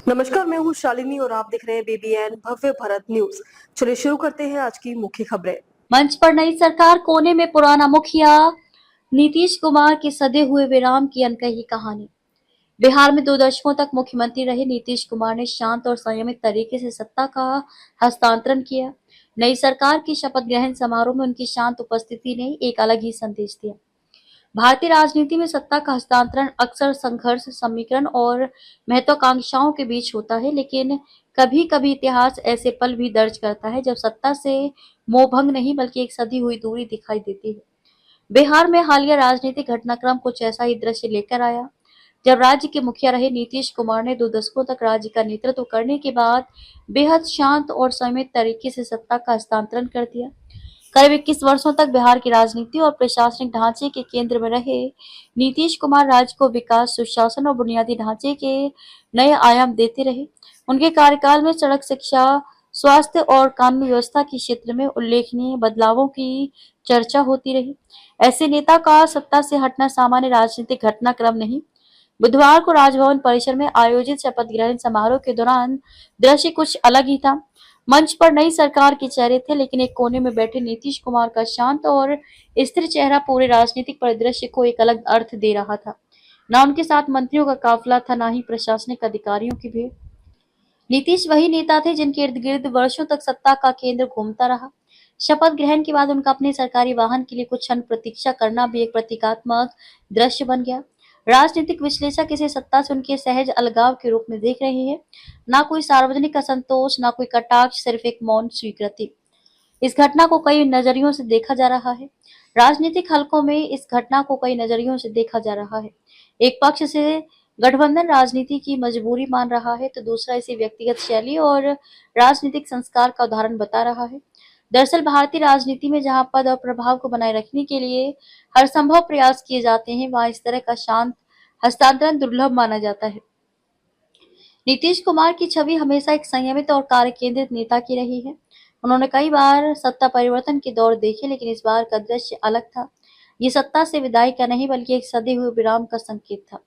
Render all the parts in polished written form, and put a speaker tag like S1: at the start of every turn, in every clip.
S1: नमस्कार, मैं हूँ शालिनी और आप देख रहे हैं बीबीएन भव्य भारत न्यूज। चलिए शुरू करते हैं आज की मुख्य खबरें।
S2: मंच पर नई सरकार कोने में पुराना मुखिया नीतीश कुमार के सदे हुए विराम की अनकही कहानी। बिहार में 2 दशकों तक मुख्यमंत्री रहे नीतीश कुमार ने शांत और संयमित तरीके से सत्ता का हस्तांतरण किया। नई सरकार की शपथ ग्रहण समारोह में उनकी शांत उपस्थिति ने एक अलग ही संदेश दिया। भारतीय राजनीति में सत्ता का हस्तांतरण अक्सर संघर्ष, समीकरण और महत्वाकांक्षाओं के बीच होता है, लेकिन कभी-कभी इतिहास ऐसे पल भी दर्ज करता है जब सत्ता से मोहभंग नहीं बल्कि एक सधी हुई दूरी दिखाई देती है। बिहार में हालिया राजनीतिक घटनाक्रम कुछ ऐसा ही दृश्य लेकर आया, जब राज्य के मुखिया रहे नीतीश कुमार ने 2 दशकों तक राज्य का नेतृत्व करने के बाद बेहद शांत और संयमित तरीके से सत्ता का हस्तांतरण कर दिया। करीब 21 वर्षों तक बिहार की राजनीति और प्रशासनिक ढांचे के केंद्र में रहे नीतीश कुमार राज्य को विकास, सुशासन और बुनियादी ढांचे के नए आयाम देते रहे। उनके कार्यकाल में सड़क, शिक्षा, स्वास्थ्य और कानून व्यवस्था के क्षेत्र में उल्लेखनीय बदलावों की चर्चा होती रही। ऐसे नेता का सत्ता से हटना सामान्य राजनीतिक घटनाक्रम नहीं। बुधवार को राजभवन परिसर में आयोजित शपथ ग्रहण समारोह के दौरान दृश्य कुछ अलग ही था। मंच पर नई सरकार के चेहरे थे, लेकिन एक कोने में बैठे नीतीश कुमार का शांत और स्थिर चेहरा पूरे राजनीतिक परिदृश्य को एक अलग अर्थ दे रहा था। न उनके साथ मंत्रियों का काफिला था, न ही प्रशासनिक अधिकारियों की भीड़। नीतीश वही नेता थे जिनके इर्द गिर्द वर्षों तक सत्ता का केंद्र घूमता रहा। शपथ ग्रहण के बाद उनका अपने सरकारी वाहन के लिए कुछ क्षण प्रतीक्षा करना भी एक प्रतीकात्मक दृश्य बन गया। राजनीतिक विश्लेषक इसे सत्ता से उनके सहज अलगाव के रूप में देख रहे हैं। ना कोई सार्वजनिक असंतोष, ना कोई कटाक्ष, सिर्फ एक मौन स्वीकृति। इस घटना को कई नजरियों से देखा जा रहा है। राजनीतिक हलकों में इस घटना को कई नजरियों से देखा जा रहा है। एक पक्ष से गठबंधन राजनीति की मजबूरी मान रहा है, तो दूसरा इसे व्यक्तिगत शैली और राजनीतिक संस्कार का उदाहरण बता रहा है। दरअसल भारतीय राजनीति में जहां पद और प्रभाव को बनाए रखने के लिए हर संभव प्रयास किए जाते हैं, वहां इस तरह का शांत हस्तांतरण दुर्लभ माना जाता है। नीतीश कुमार की छवि हमेशा एक संयमित और कार्य केंद्रित नेता की रही है। उन्होंने कई बार सत्ता परिवर्तन के दौर देखे, लेकिन इस बार का दृश्य अलग था। ये सत्ता से विदाई का नहीं बल्कि एक सदे हुए विराम का संकेत था।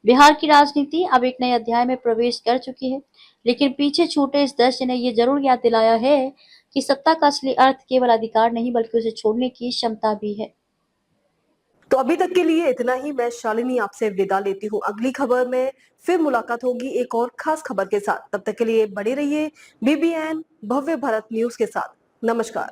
S2: बिहार की राजनीति अब एक नए अध्याय में प्रवेश कर चुकी है, लेकिन पीछे छूटे इस दृश्य ने ये जरूर याद दिलाया है कि सत्ता का असली अर्थ केवल अधिकार नहीं बल्कि उसे छोड़ने की क्षमता भी है।
S1: तो अभी तक के लिए इतना ही। मैं शालिनी आपसे विदा लेती हूँ। अगली खबर में फिर मुलाकात होगी एक और खास खबर के साथ। तब तक के लिए बने रहिए बीबीएन भव्य भारत न्यूज के साथ। नमस्कार।